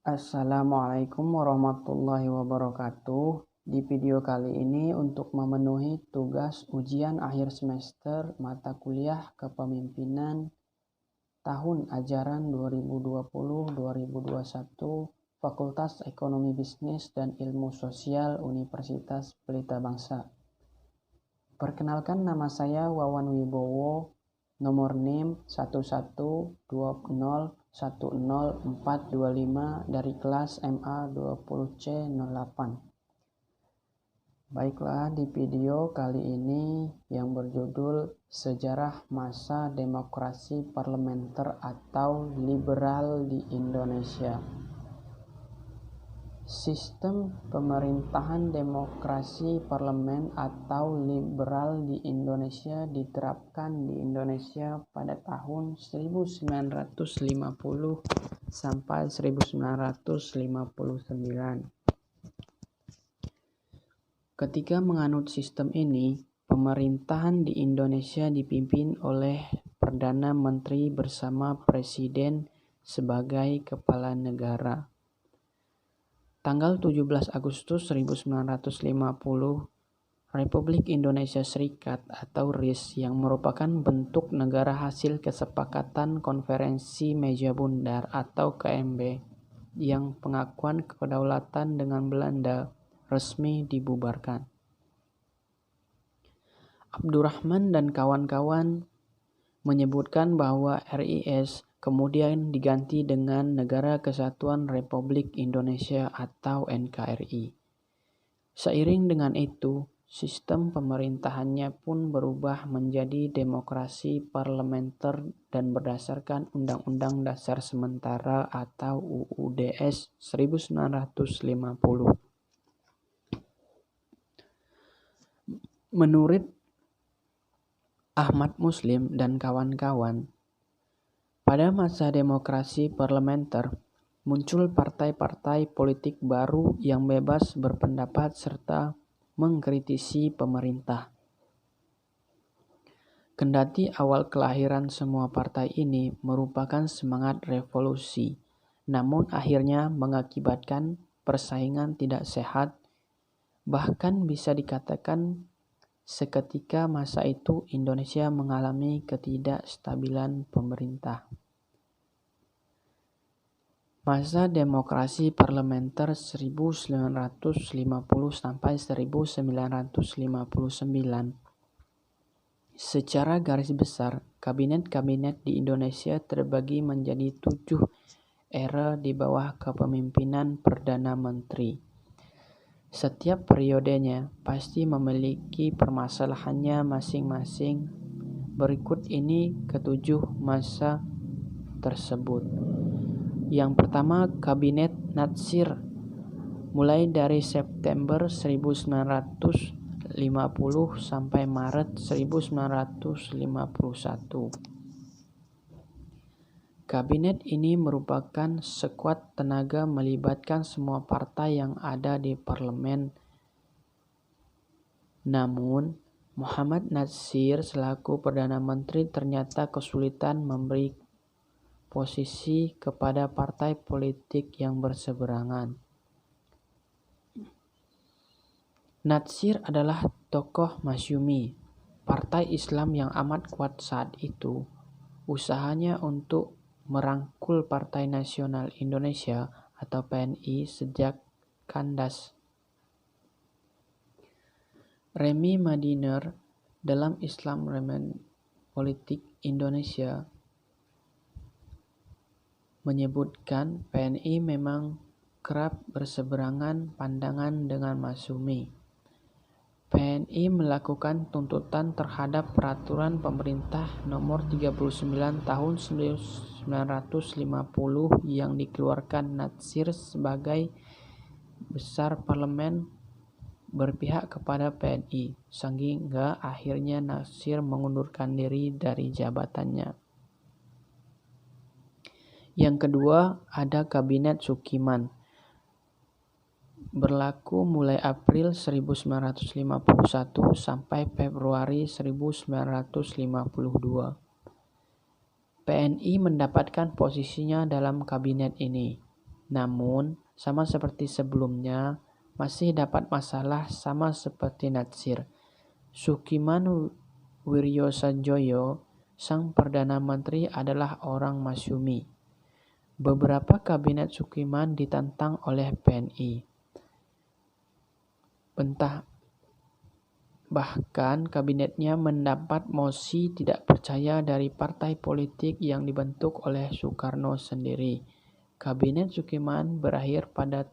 Assalamualaikum warahmatullahi wabarakatuh. Di video kali ini untuk memenuhi tugas ujian akhir semester mata kuliah kepemimpinan tahun ajaran 2020-2021 Fakultas Ekonomi Bisnis dan Ilmu Sosial Universitas Pelita Bangsa. Perkenalkan, nama saya Wawan Wibowo, nomor NIM 11201010425 dari kelas MA 20C08. Baiklah, di video kali ini yang berjudul Sejarah Masa Demokrasi Parlementer atau Liberal di Indonesia. Sistem pemerintahan demokrasi parlemen atau liberal di Indonesia diterapkan di Indonesia pada tahun 1950 sampai 1959. Ketika menganut sistem ini, pemerintahan di Indonesia dipimpin oleh Perdana Menteri bersama Presiden sebagai kepala negara. Tanggal 17 Agustus 1950, Republik Indonesia Serikat atau RIS yang merupakan bentuk negara hasil kesepakatan Konferensi Meja Bundar atau KMB yang pengakuan kedaulatan dengan Belanda resmi dibubarkan. Abdurrahman dan kawan-kawan menyebutkan bahwa RIS kemudian diganti dengan Negara Kesatuan Republik Indonesia atau NKRI. Seiring dengan itu, sistem pemerintahannya pun berubah menjadi demokrasi parlementer dan berdasarkan Undang-Undang Dasar Sementara atau UUDS 1950. Menurut Ahmad Muslim dan kawan-kawan, pada masa demokrasi parlementer, muncul partai-partai politik baru yang bebas berpendapat serta mengkritisi pemerintah. Kendati awal kelahiran semua partai ini merupakan semangat revolusi, namun akhirnya mengakibatkan persaingan tidak sehat, bahkan bisa dikatakan seketika masa itu Indonesia mengalami ketidakstabilan pemerintah. Masa demokrasi parlementer 1950 sampai 1959. Secara garis besar, kabinet-kabinet di Indonesia terbagi menjadi 7 era di bawah kepemimpinan Perdana Menteri. Setiap periodenya pasti memiliki permasalahannya masing-masing. Berikut ini ketujuh masa tersebut. Yang pertama, Kabinet Natsir, mulai dari September 1950 sampai Maret 1951. Kabinet ini merupakan sekuat tenaga melibatkan semua partai yang ada di parlemen. Namun, Muhammad Natsir selaku Perdana Menteri ternyata kesulitan memberi posisi kepada partai politik yang berseberangan. Natsir adalah tokoh Masyumi, partai Islam yang amat kuat saat itu. Usahanya untuk merangkul Partai Nasional Indonesia atau PNI sejak kandas. Remy Madiner dalam Islam Politik Indonesia menyebutkan PNI memang kerap berseberangan pandangan dengan Masyumi. PNI melakukan tuntutan terhadap peraturan pemerintah nomor 39 tahun 1950 yang dikeluarkan Natsir sebagai besar parlemen berpihak kepada PNI, sehingga akhirnya Natsir mengundurkan diri dari jabatannya. Yang kedua, ada Kabinet Sukiman. Berlaku mulai April 1951 sampai Februari 1952. PNI mendapatkan posisinya dalam kabinet ini. Namun, sama seperti sebelumnya, masih dapat masalah sama seperti Natsir. Sukiman Wiryosanjoyo, sang Perdana Menteri, adalah orang masyumi. Beberapa kabinet Sukiman ditantang oleh PNI. Bahkan kabinetnya mendapat mosi tidak percaya dari partai politik yang dibentuk oleh Soekarno sendiri. Kabinet Sukiman berakhir pada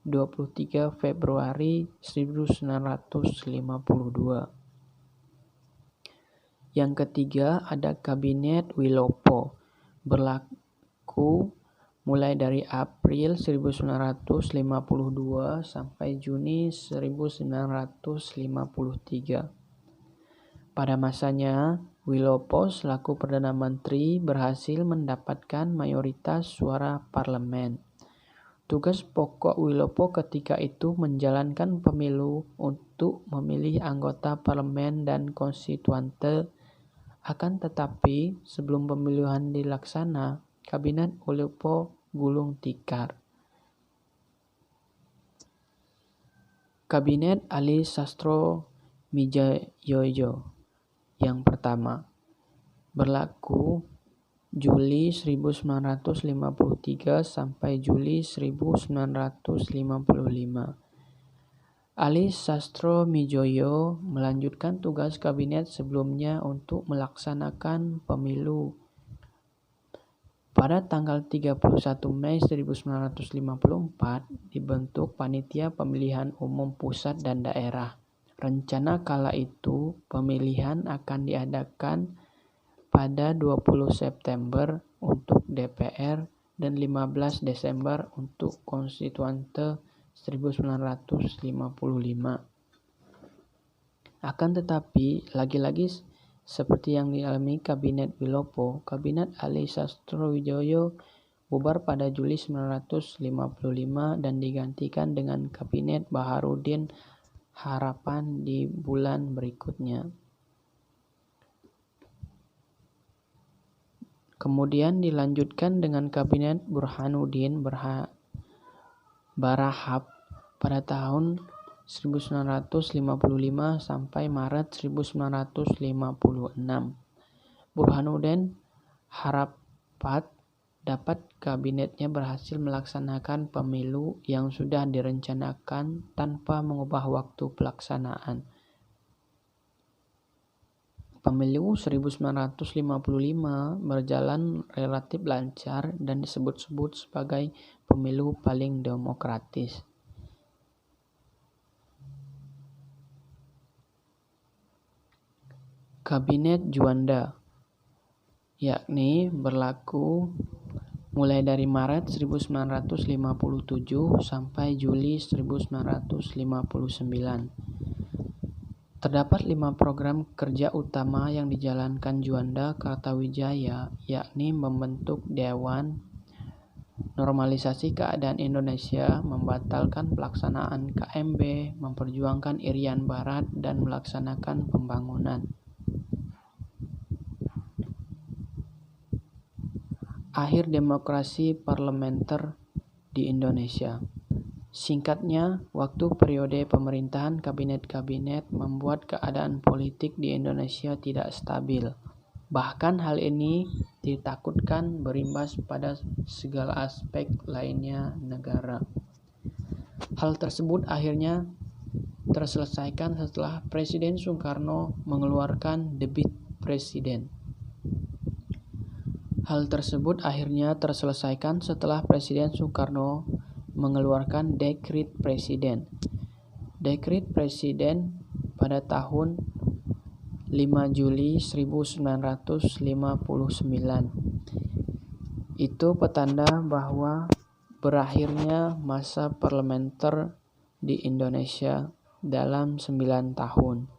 23 Februari 1952. Yang ketiga ada Kabinet Wilopo, berlaku mulai dari April 1952 sampai Juni 1953. Pada masanya, Wilopo selaku Perdana Menteri berhasil mendapatkan mayoritas suara parlemen. Tugas pokok Wilopo ketika itu menjalankan pemilu untuk memilih anggota parlemen dan konstituante. Akan tetapi, sebelum pemilihan dilaksana, Kabinet Wilopo gulung tikar. Kabinet Ali Sastroamidjojo yang pertama berlaku Juli 1953 sampai Juli 1955. Ali Sastroamidjojo melanjutkan tugas kabinet sebelumnya untuk melaksanakan pemilu. Pada tanggal 31 Mei 1954 dibentuk Panitia Pemilihan Umum Pusat dan Daerah. Rencana kala itu pemilihan akan diadakan pada 20 September untuk DPR dan 15 Desember untuk konstituante 1955. Akan tetapi, lagi-lagi seperti yang dialami Kabinet Wilopo, Kabinet Ali Sastroamidjojo bubar pada Juli 1955 dan digantikan dengan Kabinet Baharudin Harapan di bulan berikutnya. Kemudian dilanjutkan dengan Kabinet Burhanuddin Barahap pada tahun 1955 sampai Maret 1956. Burhanuddin Harapat dapat kabinetnya berhasil melaksanakan pemilu yang sudah direncanakan tanpa mengubah waktu pelaksanaan. Pemilu 1955 berjalan relatif lancar dan disebut-sebut sebagai pemilu paling demokratis. Kabinet Juanda, yakni berlaku mulai dari Maret 1957 sampai Juli 1959. Terdapat 5 program kerja utama yang dijalankan Juanda Kartawijaya, yakni membentuk Dewan, normalisasi keadaan Indonesia, membatalkan pelaksanaan KMB, memperjuangkan Irian Barat, dan melaksanakan pembangunan. Akhir demokrasi parlementer di Indonesia. Singkatnya, waktu periode pemerintahan kabinet-kabinet membuat keadaan politik di Indonesia tidak stabil. Bahkan hal ini ditakutkan berimbas pada segala aspek lainnya negara. Hal tersebut akhirnya terselesaikan setelah Presiden Soekarno mengeluarkan Debit Presiden. Mengeluarkan Dekrit Presiden. Dekrit Presiden pada tahun 5 Juli 1959. Itu petanda bahwa berakhirnya masa parlementer di Indonesia dalam 9 tahun.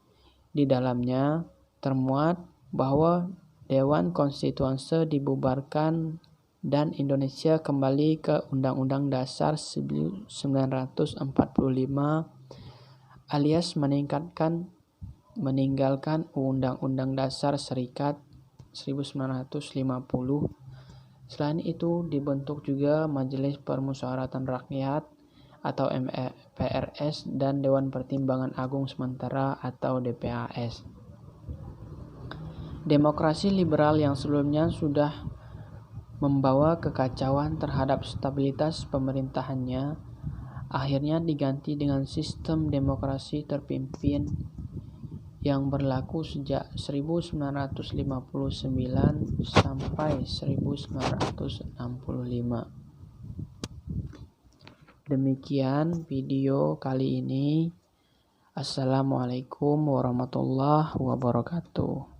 Di dalamnya termuat bahwa Dewan Konstituante dibubarkan dan Indonesia kembali ke Undang-Undang Dasar 1945 alias meninggalkan Undang-Undang Dasar Serikat 1950 Selain itu, dibentuk juga Majelis Permusyawaratan Rakyat atau MPRS dan Dewan Pertimbangan Agung Sementara atau DPAS. Demokrasi liberal yang sebelumnya sudah membawa kekacauan terhadap stabilitas pemerintahannya, akhirnya diganti dengan sistem demokrasi terpimpin yang berlaku sejak 1959 sampai 1965. Demikian video kali ini. Assalamualaikum warahmatullahi wabarakatuh.